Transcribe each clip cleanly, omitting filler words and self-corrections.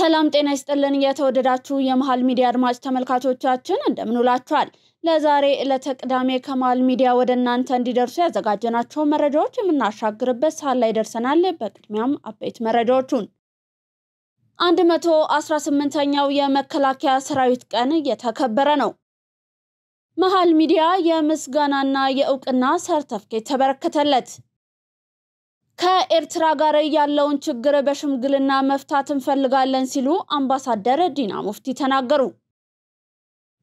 ሰላም ጤና ይስጥልን የተወደዳችሁ የመሃል ሚዲያ አድማጭ ተመልካቾቻችን እንደምን ውላችኋል ለዛሬ ለተቅዳሜ ከመሃል ሚዲያ ወደ እናንተ እንዲደርሱ ያዘጋጀናቸው መረጃዎች የምናሻግርበት ሰዓት ላይ ደርሰናል በቅድሚያም አበይት መረጃዎቹን 118ኛው የመከላከያ ሰራዊት ቀን እየተከበረ ነው መሃል ሚዲያ የምስጋናና የእውቅና ሰርተፍኬት ተበረከተለት ከኤርትራ ጋር ያለውን ችግር በሽምግልና መፍታት እንፈልጋለን ሲሉ አምባሳደር ዲና ሙፍቲ ተናገሩ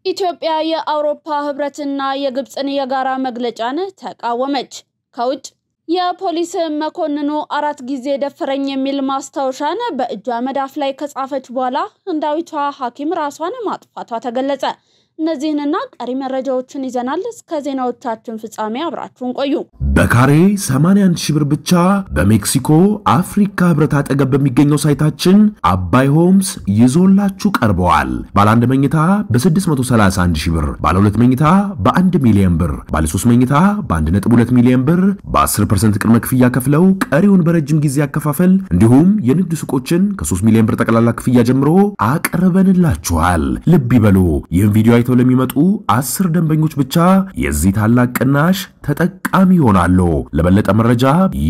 ኢትዮጵያ የአውሮፓ ህብረትና የግብጽን የጋራ መግለጫን ተቃወመች ከውጭ የፖሊስ መኮንኑ 4 ጊዜ ደፈረኝ የሚል ማስታወሻን በእጇ መዳፍ ላይ ከጻፈች በኋላ ህንዳዊቷ ሐኪም ራሷን ማጥፋቷ ተገለጸ እነዚህንና ቀሪ መረጃዎችን ይዘናል እስከ ዜናዎቻችን ፍጻሜ አብራችሁን ቆዩ በካሬ 81 ሺህ ብር ብቻ በሜክሲኮ አፍሪካ ህብረት አጠገብ በሚገኘው ሳይታችን አባይ ሆምስ ይዞላችሁ ቀርበዋል ባለ 1 መኝታ በ631 ሺህ ብር ባለ 2 መኝታ በ1 ሚሊዮን ብር ባለ 3 መኝታ በ1.2 ሚሊዮን ብር በ10% ቅድመ ክፍያ ከፍለው ቀሪውን በረጅም ጊዜ ያከፋፈል እንዲሁም የንግድ ሱቆችን ከ3 ሚሊዮን ብር ጠቅላላ ክፍያ ጀምሮ አቀርበንላችኋል ልብ ይበሉ ይህን ቪዲዮ አይተው ለሚመጡ 10 ደንበኞች ብቻ የዚህ ታላቅ ቅናሽ ተጠቃሚ ይሆናሉ ለበለጠ መረጃ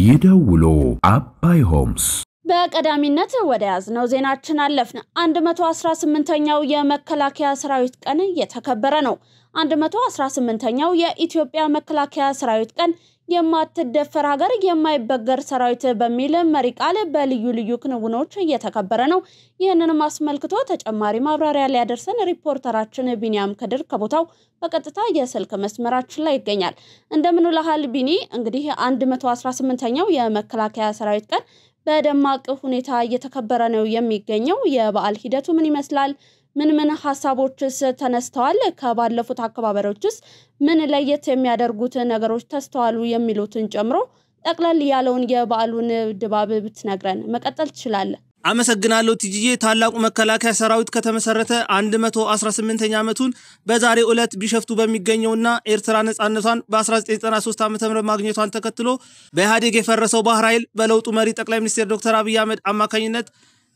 ይደውሉ አባይ ሆምስ በቀዳሚነት ወደ ያዝነው ዜናችን አለፍን 118ኛው የመከላከያ ሰራዊት ቀን እየተከበረ ነው 118ኛው የኢትዮጵያ መከላከያ ሰራዊት ቀን የማትደፈር ሀገር የማይበገር ሰራዊት በሚል መሪ ቃል በልዩ ልዩ ክንውኖች እየተከበረ ነው ይህንንም አስመልክቶ ተጨማሪ ማብራሪያ ሊያደርሰን ሪፖርተራችን ቢኒያም ከድር ከቦታው በቀጥታ የስልክ መስመራችን ላይ ይገኛል እንደምን ውለሃል ቢኒ እንግዲህ 118ኛው የመከላከያ ሰራዊት ቀን በደማቅ ሁኔታ እየተከበረ ነው የሚገኘው የበዓል ሂደቱ ምን ይመስላል ምን ሐሳቦችስ ተነስተዋል ከባለፉት አከባበሮችስ ምን ለየት የሚያደርጉት ነገሮች ተስተዋሉ የሚሉትን ጨምሮ ጠቅላላ ያለውን የበዓሉን ድባብ ብትነግረን መቀጠል ትችላለህ አመሰግናለሁ ቲጂዬ ታላቁ መከላከያ ሰራዊት ከተመሰረተ 118ኛ ዓመቱን በዛሬው ዕለት ቢሸፍቱ በሚገኘውና ኤርትራ ነጻነቷን በ1993 ዓ.ም ማግኘቷን ተከትሎ በኢህአዴግ የፈረሰው ባህር ኃይል በለውጡ መሪ ጠቅላይ ሚኒስትር ዶክተር አብይ አህመድ አማካኝነት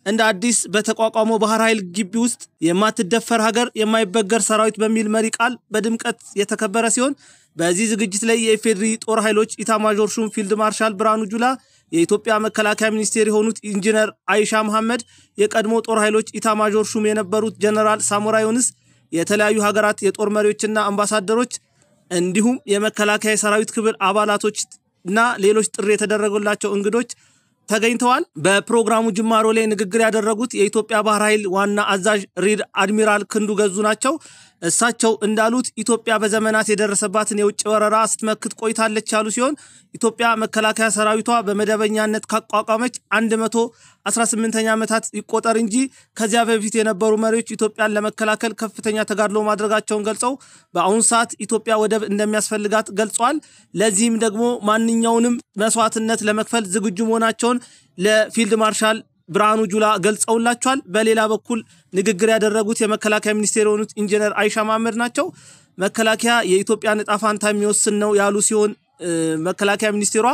እንደ አዲስ በተቋቋመው ባህር ኃይል ግቢ ውስጥ የማትደፈር ሀገር የማይበገር ሰራዊት በሚል መሪ ቃል በድምቀት የተከበረ ሲሆን በዚህ ዝግጅት ላይ የኢፌድሪ ጦር ኃይሎች ኢታማዦር ሹም ፊልድ ማርሻል ብርሃኑ ጁላ የኢትዮጵያ መከላከያ ሚኒስቴር የሆኑት ኢንጂነር አይሻ መሐመድ የቀድሞ ጦር ኃይሎች ኢታማዦር ሹም የነበሩት ጀነራል ሳሞራ ዮኑስ የተለያዩ ሀገራት የጦር መሪዎችና አምባሳደሮች እንዲሁም የመከላከያ ሰራዊት ክብር አባላቶችና ሌሎች ጥሪ የተደረገላቸው እንግዶች ተገኝተዋል በፕሮግራሙ ጅማሮ ላይ ንግግር ያደረጉት የኢትዮጵያ ባህር ኃይል ዋና አዛዥ ሪድ አድሚራል ክንዱ ገዙ ናቸው እሳቸው እንዳሉት ኢትዮጵያ በዘመናት የደረሰባትን የውጭ ወረራ ስትመክት ቆይታለች ያሉ ሲሆን ኢትዮጵያ መከላከያ ሰራዊቷ በመደበኛነት ካቋቋመች 118ኛ ዓመታት ይቆጠር እንጂ ከዚያ በፊት የነበሩ መሪዎች ኢትዮጵያን ለመከላከል ከፍተኛ ተጋድሎ ማድረጋቸውን ገልጸው በአሁን ሰዓት ኢትዮጵያ ወደብ እንደሚያስፈልጋት ገልጸዋል ለዚህም ደግሞ ማንኛውንም መስዋዕትነት ለመክፈል ዝግጁ መሆናቸውን ለፊልድ ማርሻል ብርሃኑ ጁላ ገልጸውላቸዋል በሌላ በኩል ንግግር ያደረጉት የመከላከያ ሚኒስቴር የሆኑት ኢንጂነር አይሻ መሐመድ ናቸው መከላከያ የኢትዮጵያ ነጣፋንታ የሚወስን ነው ያሉ ሲሆን መከላከያ ሚኒስቴሯ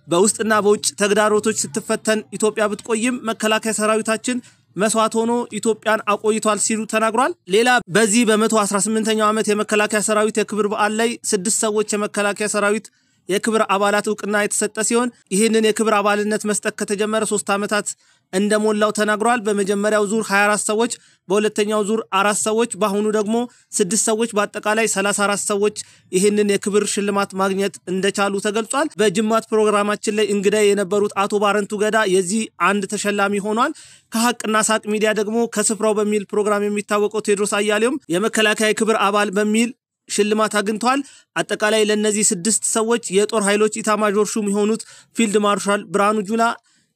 በውስጥና በውጭ ተግዳሮቶች ስትፈተን ኢትዮጵያ ብትቆይም መከላከያ ሰራዊታችን መስዋዕት ሆኖ ኢትዮጵያን አቆይቷል ሲሉ ተናግሯል ሌላ በዚህ በ118ኛው ዓመት የመከላከያ ሰራዊት የክብር በዓል ላይ 6 ሰዎች የመከላከያ ሰራዊት የክብር አባላት ዕውቅና የተሰጠ ሲሆን ይህንን የክብር አባልነት መስጠት ከተጀመረ 3 ዓመታት እንደሞላው ተናግሯል በመጀመሪያው ዙር 24 ሰዎች በሁለተኛው ዙር 4 ሰዎች በአሁኑ ደግሞ 6 ሰዎች በአጠቃላይ 34 ሰዎች ይህንን የክብር ሽልማት ማግኘት እንደቻሉ ተገልጿል በጅማት ፕሮግራማችን ላይ እንግዳይ የነበሩት አቶ ባረንቱ ገዳ የዚህ አንድ ተሸላሚ ሆኗል ከሐቅና ሳቅ ሚዲያ ደግሞ ከስፍራው በሚል ፕሮግራም የሚታወቀው ቴድሮስ አያሌውም የመከላከያ ክብር አባል በሚል ሽልማት አግኝቷል አጠቃላይ ለነዚህ 6 ሰዎች የጦር ኃይሎች ኢታማዦር ሹም የሆኑት ፊልድ ማርሻል ብርሃኑ ጁላ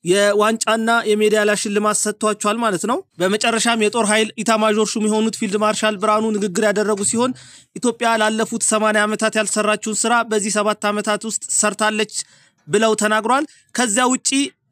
የዋንጫና የሜዳሊያ ሽልማት ሰጥቷቸዋል ማለት ነው በመጨረሻም የጦር ኃይል ኢታማዦር ሹም የሆኑት ፊልድ ማርሻል ብርሃኑ ንግግር ያደረጉ ሲሆን ኢትዮጵያ ላለፉት 80 ዓመታት ያልሰራችውን ስራ በዚህ 7 ዓመታት ውስጥ ሰርታለች ብለው ተናግሯል ከዚያ ውጪ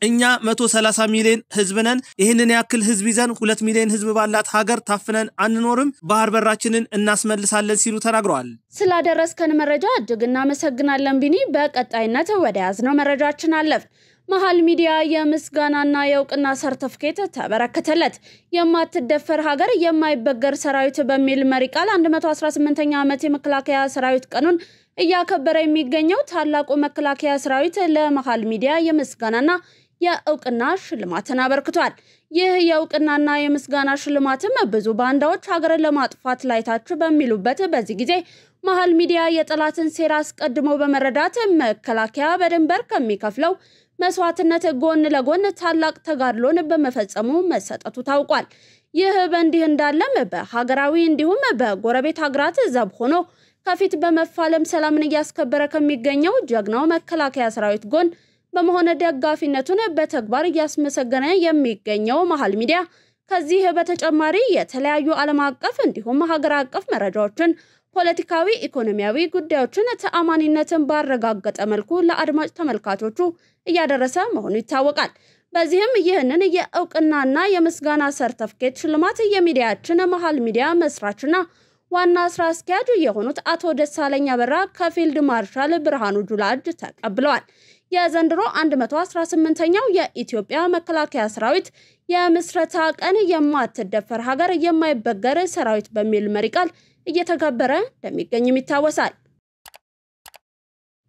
እኛ 130 ሚሊዮን ህዝብ ነን ይሄንን ያክል ህዝብ ይዘን 2 ሚሊዮን ህዝብ ባላት ሀገር ታፍነን አንኖርም ባህር በራችንን እናስመልሳለን ሲሉ ተናግረዋል ስላደረስከን መረጃ እጅግ እናመሰግናለን ቢኒ በቀጣይነት ወደ ያዝነው መረጃችን አለፍ መሃል ሚዲያ የምስጋናና የእውቅና ሰርቲፊኬት ተበረከተለት። የማትደፈር ሀገር የማይበገር ሰራዊት በሚል መሪ ቃል 118ኛ ዓመት የመከላከያ ሰራዊት ቀኑን እያከበረ የሚገኘው ታላቁ መከላከያ ሰራዊት ለመሃል ሚዲያ የምስጋናና የእውቅና ሽልማትን አበርክቷል። ይህ የእውቅናና የምስጋና ሽልማትም ብዙ ባንዳዎች ሀገርን ለማጥፋት ላይታች በሚሉበት በዚህ ጊዜ መሃል ሚዲያ የጠላትን ሴራ አስቀድሞ በመረዳት መከላከያ በድንበር ከሚከፍለው መስዋዕትነት ጎን ለጎን ታላቅ ተጋድሎን በመፈጸሙ መሰጠቱ ታውቋል። ይህ በእንዲህ እንዳለም በሀገራዊ እንዲሁም በጎረቤት ሀገራት ዘብ ሆኖ ከፊት በመፋለም ሰላምን እያስከበረ ከሚገኘው ጀግናው መከላከያ ሰራዊት ጎን በመሆን ደጋፊነቱን በተግባር እያስመሰገነ የሚገኘው መሃል ሚዲያ ከዚህ በተጨማሪ የተለያዩ ዓለም አቀፍ እንዲሁም ሀገር አቀፍ መረጃዎችን ፖለቲካዊ ኢኮኖሚያዊ ጉዳዮችን ተአማኒነትን ባረጋገጠ መልኩ ለአድማጭ ተመልካቾቹ እያደረሰ መሆኑ ይታወቃል። በዚህም ይህንን የእውቅናና የምስጋና ሰርቲፊኬት ሽልማት የሚዲያችን መሃል ሚዲያ መስራችና ዋና ስራ አስኪያጅ የሆኑት አቶ ደሳለኝ አበራ ከፊልድ ማርሻል ብርሃኑ ጁላ እጅ ተቀብለዋል። የዘንድሮ 118ኛው የኢትዮጵያ መከላከያ ሰራዊት የምስረታ ቀን የማትደፈር ሀገር የማይበገር ሰራዊት በሚል መሪ ቃል እየተከበረ እንደሚገኝም ይታወሳል።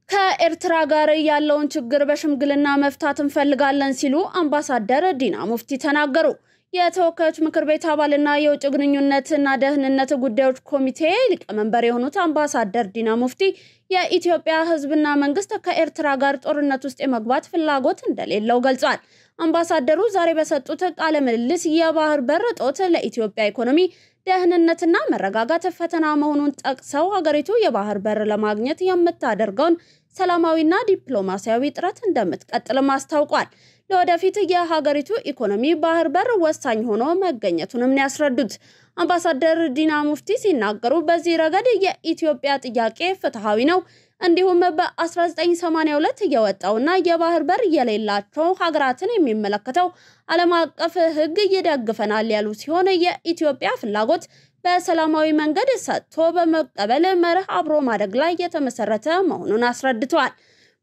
ከኤርትራ ጋር ያለውን ችግር በሽምግልና መፍታት እንፈልጋለን ሲሉ አምባሳደር ዲና ሙፍቲ ተናገሩ። የተወካዮች ምክር ቤት አባልና የውጭ ግንኙነትና ደህንነት ጉዳዮች ኮሚቴ ሊቀመንበር የሆኑት አምባሳደር ዲና ሙፍቲ የኢትዮጵያ ሕዝብና መንግስት ከኤርትራ ጋር ጦርነት ውስጥ የመግባት ፍላጎት እንደሌለው ገልጸዋል። አምባሳደሩ ዛሬ በሰጡት ቃለ ምልልስ የባህር በር ጦት ለኢትዮጵያ ኢኮኖሚ ደህንነትና መረጋጋት ፈተና መሆኑን ጠቅሰው ሀገሪቱ የባህር በር ለማግኘት የምታደርገውን ሰላማዊና ዲፕሎማሲያዊ ጥረት እንደምትቀጥልም አስታውቋል። ለወደፊት የሀገሪቱ ኢኮኖሚ ባህር በር ወሳኝ ሆኖ መገኘቱንም ያስረዱት አምባሳደር ዲና ሙፍቲ ሲናገሩ በዚህ ረገድ የኢትዮጵያ ጥያቄ ፍትሃዊ ነው፣ እንዲሁም በ1982 የወጣውና የባህር በር የሌላቸው ሀገራትን የሚመለከተው ዓለም አቀፍ ሕግ ይደግፈናል ያሉ ሲሆን የኢትዮጵያ ፍላጎት በሰላማዊ መንገድ ሰጥቶ በመቀበል መርህ አብሮ ማደግ ላይ የተመሰረተ መሆኑን አስረድተዋል።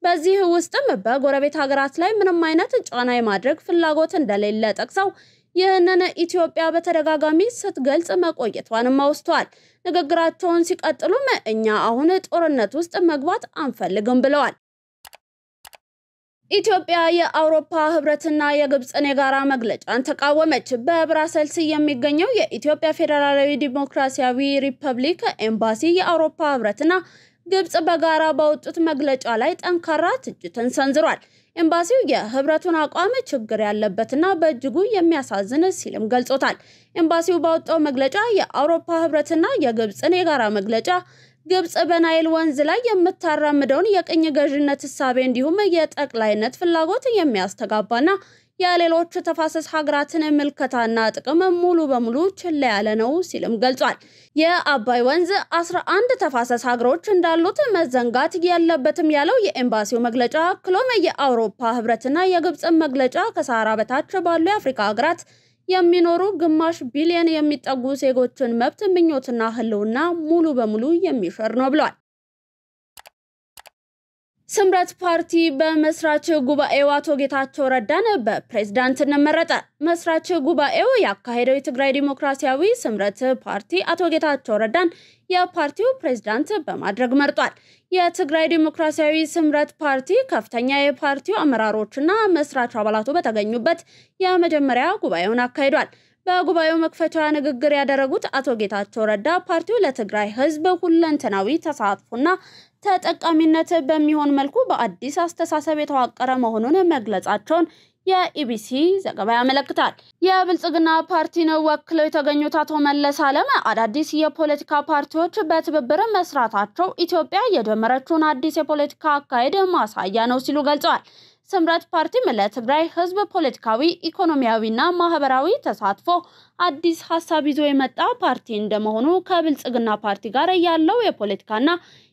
በዚህ ውስጥም በጎረቤት ሀገራት ላይ ምንም አይነት ጫና የማድረግ ፍላጎት እንደሌለ ጠቅሰው ይህንን ኢትዮጵያ በተደጋጋሚ ስትገልጽ መቆየቷንም አውስተዋል። ንግግራቸውን ሲቀጥሉም እኛ አሁን ጦርነት ውስጥ መግባት አንፈልግም ብለዋል። ኢትዮጵያ የአውሮፓ ህብረትና የግብጽን የጋራ መግለጫን ተቃወመች። በብራሰልስ የሚገኘው የኢትዮጵያ ፌደራላዊ ዲሞክራሲያዊ ሪፐብሊክ ኤምባሲ የአውሮፓ ህብረትና ግብጽ በጋራ ባወጡት መግለጫ ላይ ጠንካራ ትችትን ሰንዝሯል። ኤምባሲው የህብረቱን አቋም ችግር ያለበትና በእጅጉ የሚያሳዝን ሲልም ገልጾታል። ኤምባሲው ባወጣው መግለጫ የአውሮፓ ህብረትና የግብጽን የጋራ መግለጫ ግብጽ በናይል ወንዝ ላይ የምታራምደውን የቅኝ ገዥነት ሐሳብ እንዲሁም የጠቅላይነት ፍላጎት የሚያስተጋባና የሌሎች ተፋሰስ ሀገራትን ምልከታና ጥቅም ሙሉ በሙሉ ችላ ያለ ነው ሲልም ገልጿል። የአባይ ወንዝ 11 ተፋሰስ ሀገሮች እንዳሉት መዘንጋት የለበትም ያለው የኤምባሲው መግለጫ ክሎም የአውሮፓ ህብረትና የግብጽ መግለጫ ከሳራ በታች ባሉ የአፍሪካ ሀገራት የሚኖሩ ግማሽ ቢሊዮን የሚጠጉ ዜጎችን መብት ምኞትና ህልውና ሙሉ በሙሉ የሚሽር ነው ብሏል። ስምረት ፓርቲ በመስራች ጉባኤው አቶ ጌታቸው ረዳን በፕሬዝዳንትነት መረጠ። መስራች ጉባኤው ያካሄደው የትግራይ ዲሞክራሲያዊ ስምረት ፓርቲ አቶ ጌታቸው ረዳን የፓርቲው ፕሬዝዳንት በማድረግ መርጧል። የትግራይ ዲሞክራሲያዊ ስምረት ፓርቲ ከፍተኛ የፓርቲው አመራሮችና መስራች አባላቱ በተገኙበት የመጀመሪያ ጉባኤውን አካሂዷል። በጉባኤው መክፈቻ ንግግር ያደረጉት አቶ ጌታቸው ረዳ ፓርቲው ለትግራይ ህዝብ ሁለንተናዊ ተሳትፎና ተጠቃሚነት በሚሆን መልኩ በአዲስ አስተሳሰብ የተዋቀረ መሆኑን መግለጻቸውን የኢቢሲ ዘገባ ያመለክታል። የብልጽግና ፓርቲን ወክለው የተገኙት አቶ መለስ አለም አዳዲስ የፖለቲካ ፓርቲዎች በትብብር መስራታቸው ኢትዮጵያ የጀመረችውን አዲስ የፖለቲካ አካሄድ ማሳያ ነው ሲሉ ገልጸዋል። ስምረት ፓርቲ ለትግራይ ህዝብ ፖለቲካዊ፣ ኢኮኖሚያዊና ማህበራዊ ተሳትፎ አዲስ ሐሳብ ይዞ የመጣ ፓርቲ እንደመሆኑ ከብልጽግና ፓርቲ ጋር ያለው የፖለቲካና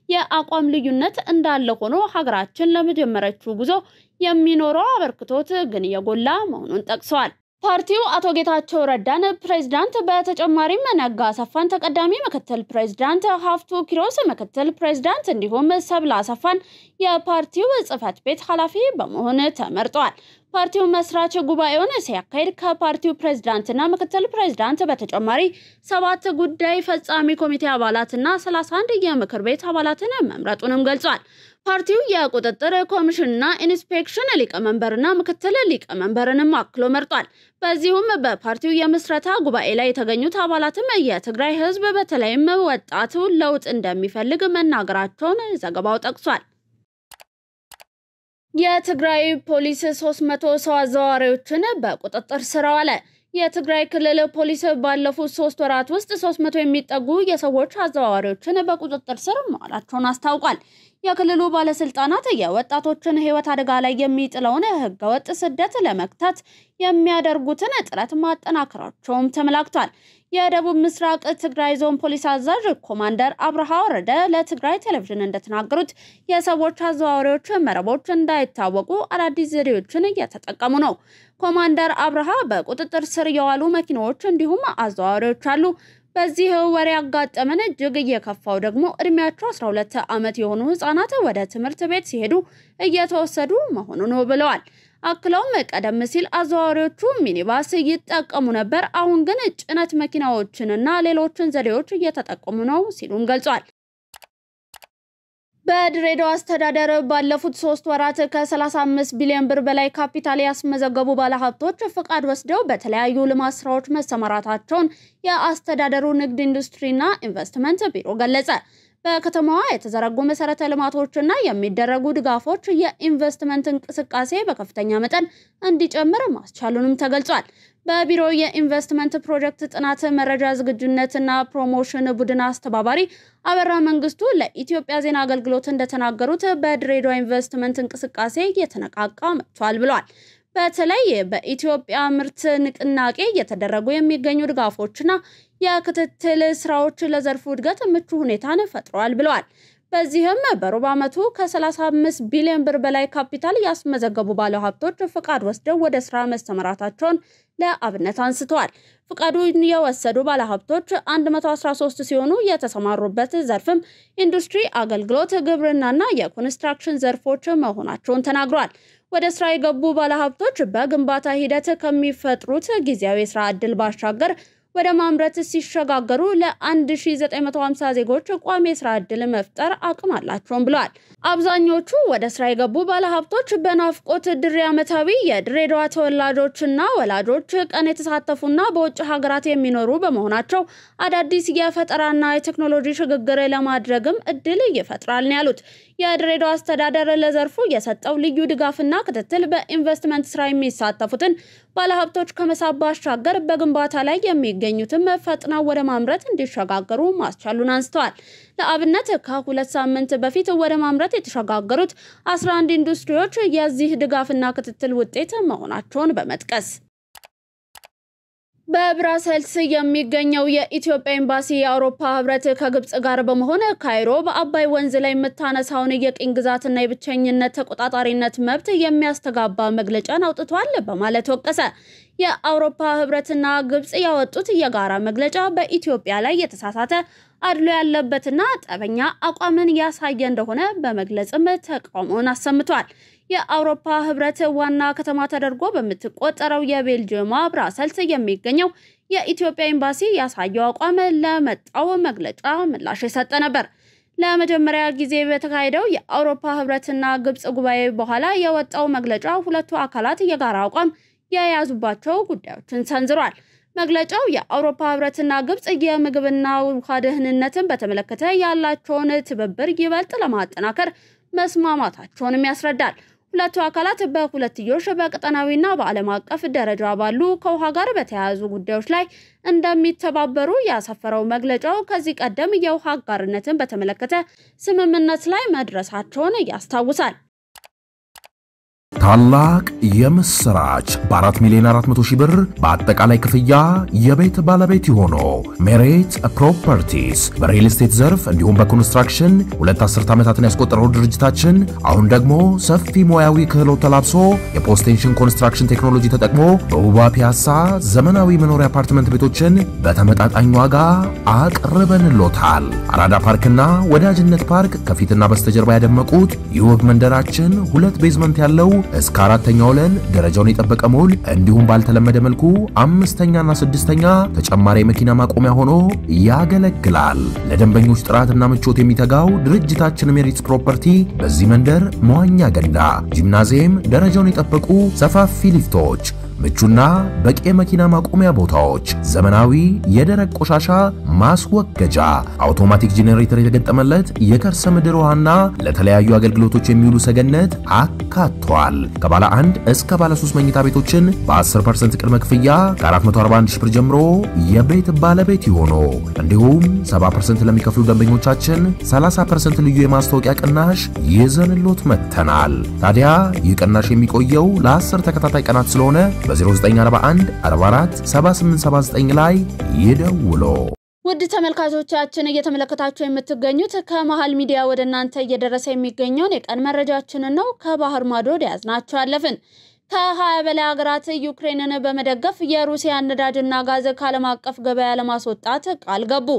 የአቋም ልዩነት እንዳለ ሆኖ ሀገራችን ለመጀመረችው ጉዞ የሚኖረው አበርክቶት ግን የጎላ መሆኑን ጠቅሰዋል። ፓርቲው አቶ ጌታቸው ረዳን ፕሬዝዳንት በተጨማሪም ነጋ አሰፋን ተቀዳሚ ምክትል ፕሬዝዳንት ሀፍቱ ኪሮስ ምክትል ፕሬዝዳንት እንዲሁም ሰብለ አሰፋን የፓርቲው ጽህፈት ቤት ኃላፊ በመሆን ተመርጠዋል። ፓርቲው መስራች ጉባኤውን ሲያካሂድ ከፓርቲው ፕሬዝዳንትና ምክትል ፕሬዝዳንት በተጨማሪ 7 ጉዳይ ፈጻሚ ኮሚቴ አባላትና 31 የምክር ቤት አባላትን መምረጡንም ገልጿል። ፓርቲው የቁጥጥር ኮሚሽንና ኢንስፔክሽን ሊቀመንበርና ምክትል ሊቀመንበርንም አክሎ መርጧል። በዚሁም በፓርቲው የምስረታ ጉባኤ ላይ የተገኙት አባላትም የትግራይ ህዝብ በተለይም ወጣቱ ለውጥ እንደሚፈልግ መናገራቸውን ዘገባው ጠቅሷል። የትግራይ ፖሊስ 300 ሰው አዘዋዋሪዎችን በቁጥጥር ስር አዋለ። የትግራይ ክልል ፖሊስ ባለፉት 3 ወራት ውስጥ 300 የሚጠጉ የሰዎች አዘዋዋሪዎችን በቁጥጥር ስር ማዋላቸውን አስታውቋል። የክልሉ ባለስልጣናት የወጣቶችን ህይወት አደጋ ላይ የሚጥለውን ህገወጥ ስደት ለመክታት የሚያደርጉትን ጥረት ማጠናከራቸውም ተመላክቷል። የደቡብ ምስራቅ ትግራይ ዞን ፖሊስ አዛዥ ኮማንደር አብርሃ ወረደ ለትግራይ ቴሌቪዥን እንደተናገሩት የሰዎች አዘዋዋሪዎች መረቦች እንዳይታወቁ አዳዲስ ዘዴዎችን እየተጠቀሙ ነው። ኮማንደር አብርሃ በቁጥጥር ስር የዋሉ መኪናዎች እንዲሁም አዘዋዋሪዎች አሉ። በዚህ ወሬ ያጋጠመን እጅግ እየከፋው ደግሞ እድሜያቸው 12 ዓመት የሆኑ ህፃናት ወደ ትምህርት ቤት ሲሄዱ እየተወሰዱ መሆኑ ነው ብለዋል። አክለውም ቀደም ሲል አዘዋዋሪዎቹ ሚኒባስ ይጠቀሙ ነበር፣ አሁን ግን ጭነት መኪናዎችንና ሌሎችን ዘዴዎች እየተጠቀሙ ነው ሲሉም ገልጿል። በድሬዳዋ አስተዳደር ባለፉት 3 ወራት ከ35 ቢሊዮን ብር በላይ ካፒታል ያስመዘገቡ ባለሀብቶች ፍቃድ ወስደው በተለያዩ ልማት ስራዎች መሰማራታቸውን የአስተዳደሩ ንግድ ኢንዱስትሪና ኢንቨስትመንት ቢሮ ገለጸ። በከተማዋ የተዘረጉ መሰረተ ልማቶችና የሚደረጉ ድጋፎች የኢንቨስትመንት እንቅስቃሴ በከፍተኛ መጠን እንዲጨምር ማስቻሉንም ተገልጿል። በቢሮ የኢንቨስትመንት ፕሮጀክት ጥናት መረጃ ዝግጁነትና ፕሮሞሽን ቡድን አስተባባሪ አበራ መንግስቱ ለኢትዮጵያ ዜና አገልግሎት እንደተናገሩት በድሬዳዋ ኢንቨስትመንት እንቅስቃሴ እየተነቃቃ መጥቷል ብለዋል። በተለይ በኢትዮጵያ ምርት ንቅናቄ እየተደረጉ የሚገኙ ድጋፎችና የክትትል ስራዎች ለዘርፉ እድገት ምቹ ሁኔታን ፈጥረዋል ብለዋል። በዚህም በሩብ ዓመቱ ከ35 ቢሊዮን ብር በላይ ካፒታል ያስመዘገቡ ባለሀብቶች ፍቃድ ወስደው ወደ ስራ መሰማራታቸውን ለአብነት አንስተዋል። ፍቃዱን የወሰዱ ባለሀብቶች 113 ሲሆኑ የተሰማሩበት ዘርፍም ኢንዱስትሪ፣ አገልግሎት፣ ግብርናና የኮንስትራክሽን ዘርፎች መሆናቸውን ተናግረዋል። ወደ ስራ የገቡ ባለሀብቶች በግንባታ ሂደት ከሚፈጥሩት ጊዜያዊ ስራ ዕድል ባሻገር ወደ ማምረት ሲሸጋገሩ ለ1950 ዜጎች ቋሚ ስራ ዕድል መፍጠር አቅም አላቸው ብለዋል። አብዛኞቹ ወደ ስራ የገቡ ባለሀብቶች በናፍቆት ድሬ ዓመታዊ የድሬዳዋ ተወላጆችና ወላጆች ቀን የተሳተፉና በውጭ ሀገራት የሚኖሩ በመሆናቸው አዳዲስ የፈጠራና የቴክኖሎጂ ሽግግር ለማድረግም እድል ይፈጥራል ያሉት የድሬዳዋ አስተዳደር ለዘርፉ የሰጠው ልዩ ድጋፍና ክትትል በኢንቨስትመንት ስራ የሚሳተፉትን ባለሀብቶች ከመሳብ ባሻገር በግንባታ ላይ የሚገኙትን ፈጥነው ወደ ማምረት እንዲሸጋገሩ ማስቻሉን አንስተዋል። ለአብነት ከ2 ሳምንት በፊት ወደ ማምረት የተሸጋገሩት 11 ኢንዱስትሪዎች የዚህ ድጋፍና ክትትል ውጤት መሆናቸውን በመጥቀስ በብራሰልስ የሚገኘው የኢትዮጵያ ኤምባሲ የአውሮፓ ህብረት ከግብጽ ጋር በመሆን ካይሮ በአባይ ወንዝ ላይ የምታነሳውን የቅኝ ግዛትና የብቸኝነት ተቆጣጣሪነት መብት የሚያስተጋባ መግለጫን አውጥቷል በማለት ወቀሰ። የአውሮፓ ህብረትና ግብጽ ያወጡት የጋራ መግለጫ በኢትዮጵያ ላይ የተሳሳተ አድሎ ያለበትና ጠበኛ አቋምን ያሳየ እንደሆነ በመግለጽም ተቃውሞን አሰምቷል። የአውሮፓ ህብረት ዋና ከተማ ተደርጎ በምትቆጠረው የቤልጂየም ብራሰልስ የሚገኘው የኢትዮጵያ ኤምባሲ ያሳየው አቋም ለመጣው መግለጫ ምላሽ የሰጠ ነበር። ለመጀመሪያ ጊዜ በተካሄደው የአውሮፓ ህብረትና ግብጽ ጉባኤ በኋላ የወጣው መግለጫ ሁለቱ አካላት የጋራ አቋም የያዙባቸው ጉዳዮችን ሰንዝሯል። መግለጫው የአውሮፓ ህብረትና ግብጽ የምግብና ውሃ ደህንነትን በተመለከተ ያላቸውን ትብብር ይበልጥ ለማጠናከር መስማማታቸውን ያስረዳል። ሁለቱ አካላት በሁለትዮሽ በቀጠናዊና በዓለም አቀፍ ደረጃ ባሉ ከውሃ ጋር በተያያዙ ጉዳዮች ላይ እንደሚተባበሩ ያሰፈረው መግለጫው ከዚህ ቀደም የውሃ አጋርነትን በተመለከተ ስምምነት ላይ መድረሳቸውን ያስታውሳል። ታላቅ የምስራች በ4 ሚሊዮን 400 ሺህ ብር በአጠቃላይ ክፍያ የቤት ባለቤት ይሆኑ። ሜሪት ፕሮፐርቲስ በሪል ስቴት ዘርፍ እንዲሁም በኮንስትራክሽን 2 አስርት ዓመታትን ያስቆጠረው ድርጅታችን አሁን ደግሞ ሰፊ ሙያዊ ክህሎት ተላብሶ የፖስቴንሽን ኮንስትራክሽን ቴክኖሎጂ ተጠቅሞ በውባ ፒያሳ ዘመናዊ መኖሪያ አፓርትመንት ቤቶችን በተመጣጣኝ ዋጋ አቅርበንሎታል። አራዳ ፓርክና ወዳጅነት ፓርክ ከፊትና በስተጀርባ ያደመቁት የውብ መንደራችን 2 ቤዝመንት ያለው እስከ 4ኛ ወለል ደረጃውን የጠበቀ ሞል እንዲሁም ባልተለመደ መልኩ 5ኛና 6ኛ ተጨማሪ መኪና ማቆሚያ ሆኖ ያገለግላል። ለደንበኞች ጥራትና ምቾት የሚተጋው ድርጅታችን ሜሪት ፕሮፐርቲ በዚህ መንደር መዋኛ ገንዳ፣ ጂምናዚየም፣ ደረጃውን የጠበቁ ሰፋፊ ሊፍቶች፣ ምቹና በቂ መኪና ማቆሚያ ቦታዎች፣ ዘመናዊ የደረቅ ቆሻሻ ማስወገጃ፣ አውቶማቲክ ጄኔሬተር የተገጠመለት የከርሰ ምድር ውሃና ለተለያዩ አገልግሎቶች የሚውሉ ሰገነት አካቷል። ከባለ 1 እስከ ባለ 3 መኝታ ቤቶችን በ10% ቅድመ ክፍያ ከ441 ሺህ ብር ጀምሮ የቤት ባለቤት ይሆኑ። እንዲሁም 70% ለሚከፍሉ ደንበኞቻችን 30% ልዩ የማስታወቂያ ቅናሽ ይዘንሎት መተናል። ታዲያ ይህ ቅናሽ የሚቆየው ለ10 ተከታታይ ቀናት ስለሆነ በ0941 44 7879 ላይ ይደውሉ። ውድ ተመልካቾቻችን እየተመለከታችሁ የምትገኙት ከመሃል ሚዲያ ወደ እናንተ እየደረሰ የሚገኘውን የቀን መረጃችንን ነው። ከባህር ማዶ ያዝናችሁ አለፍን። ከ20 በላይ ሀገራት ዩክሬንን በመደገፍ የሩሲያ ነዳጅና ጋዝ ከዓለም አቀፍ ገበያ ለማስወጣት ቃል ገቡ።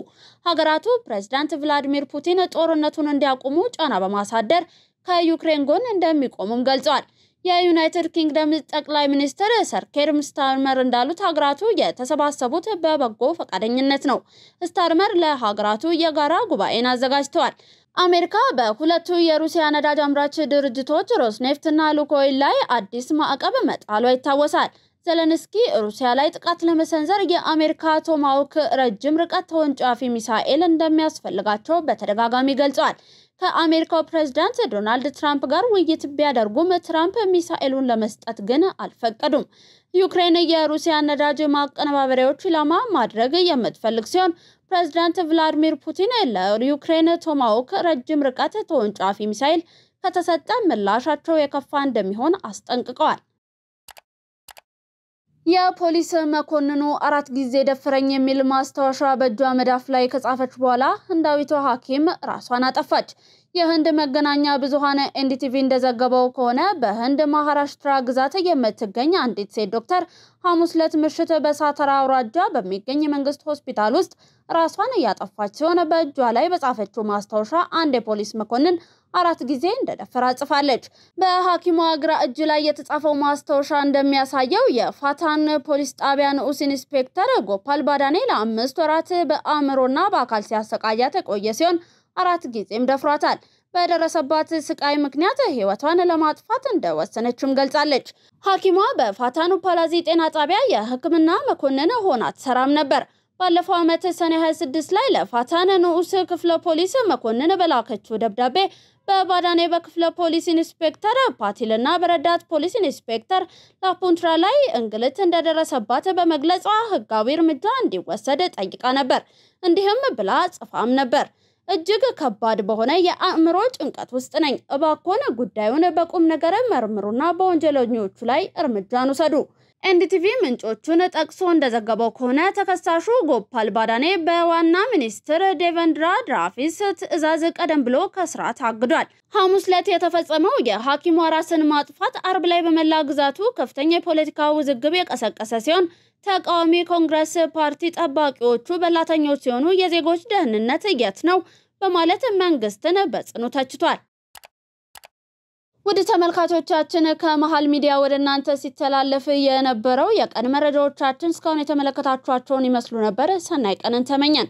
ሀገራቱ ፕሬዝዳንት ቭላዲሚር ፑቲን ጦርነቱን እንዲያቆሙ ጫና በማሳደር ከዩክሬን ጎን እንደሚቆሙም ገልጸዋል። የዩናይትድ ኪንግደም ጠቅላይ ሚኒስትር ሰር ኬር ስታርመር እንዳሉት ሀገራቱ የተሰባሰቡት በበጎ ፈቃደኝነት ነው። ስታርመር ለሀገራቱ የጋራ ጉባኤን አዘጋጅተዋል። አሜሪካ በሁለቱ የሩሲያ ነዳጅ አምራች ድርጅቶች ሮስኔፍትና ሉኮይል ላይ አዲስ ማዕቀብ መጣሏ ይታወሳል። ዘለንስኪ ሩሲያ ላይ ጥቃት ለመሰንዘር የአሜሪካ ቶማሃውክ ረጅም ርቀት ተወንጫፊ ሚሳኤል እንደሚያስፈልጋቸው በተደጋጋሚ ገልጸዋል። ከአሜሪካው ፕሬዝዳንት ዶናልድ ትራምፕ ጋር ውይይት ቢያደርጉም ትራምፕ ሚሳኤሉን ለመስጠት ግን አልፈቀዱም። ዩክሬን የሩሲያ ነዳጅ ማቀነባበሪያዎች ኢላማ ማድረግ የምትፈልግ ሲሆን ፕሬዝዳንት ቭላዲሚር ፑቲን ለዩክሬን ቶማሃውክ ረጅም ርቀት ተወንጫፊ ሚሳኤል ከተሰጠ ምላሻቸው የከፋ እንደሚሆን አስጠንቅቀዋል። የፖሊስ መኮንኑ 4 ጊዜ ደፈረኝ የሚል ማስታወሻ በእጇ መዳፍ ላይ ከጻፈች በኋላ ህንዳዊቷ ሐኪም ራሷን አጠፋች። የህንድ መገናኛ ብዙሃን ኤንዲቲቪ እንደዘገበው ከሆነ በህንድ ማሃራሽትራ ግዛት የምትገኝ አንዲት ሴት ዶክተር ሐሙስ ዕለት ምሽት በሳተራ አውራጃ በሚገኝ መንግስት ሆስፒታል ውስጥ ራሷን ያጠፋች ሲሆን በእጇ ላይ በጻፈችው ማስታወሻ አንድ የፖሊስ መኮንን 4 ጊዜ እንደደፈራ ጽፋለች። በሐኪሟ ግራ እጅ ላይ የተጻፈው ማስታወሻ እንደሚያሳየው የፋታን ፖሊስ ጣቢያ ንዑስ ኢንስፔክተር ጎፓል ባዳኔ ለ5 ወራት በአእምሮና በአካል ሲያሰቃያት የቆየ ሲሆን 4 ጊዜም ደፍሯታል። በደረሰባት ስቃይ ምክንያት ህይወቷን ለማጥፋት እንደወሰነችም ገልጻለች። ሐኪሟ በፋታኑ ፓላዚ ጤና ጣቢያ የህክምና መኮንን ሆና ትሰራም ነበር። ባለፈው ዓመት ሰኔ 26 ላይ ለፋታን ንዑስ ክፍለ ፖሊስ መኮንን በላከችው ደብዳቤ በባዳኔ በክፍለ ፖሊስ ኢንስፔክተር ፓቲልና በረዳት ፖሊስ ኢንስፔክተር ላፑንትራ ላይ እንግልት እንደደረሰባት በመግለጿ ህጋዊ እርምጃ እንዲወሰድ ጠይቃ ነበር። እንዲህም ብላ ጽፋም ነበር። እጅግ ከባድ በሆነ የአእምሮ ጭንቀት ውስጥ ነኝ። እባክዎን ጉዳዩን በቁም ነገር መርምሩና በወንጀለኞቹ ላይ እርምጃን ውሰዱ። ኤንዲቲቪ ምንጮቹን ጠቅሶ እንደዘገበው ከሆነ ተከሳሹ ጎፓል ባዳኔ በዋና ሚኒስትር ዴቨንድራ ድራፊስ ትዕዛዝ ቀደም ብሎ ከስራ ታግዷል። ሐሙስ ዕለት የተፈጸመው የሐኪሟ ራስን ማጥፋት አርብ ላይ በመላ ግዛቱ ከፍተኛ የፖለቲካ ውዝግብ የቀሰቀሰ ሲሆን ተቃዋሚ ኮንግረስ ፓርቲ ጠባቂዎቹ በላተኞች ሲሆኑ የዜጎች ደህንነት የት ነው በማለት መንግስትን በጽኑ ተችቷል። ውድ ተመልካቾቻችን ከመሃል ሚዲያ ወደ እናንተ ሲተላለፍ የነበረው የቀን መረጃዎቻችን እስካሁን የተመለከታችኋቸውን ይመስሉ ነበር። ሰናይ ቀንን ተመኘን።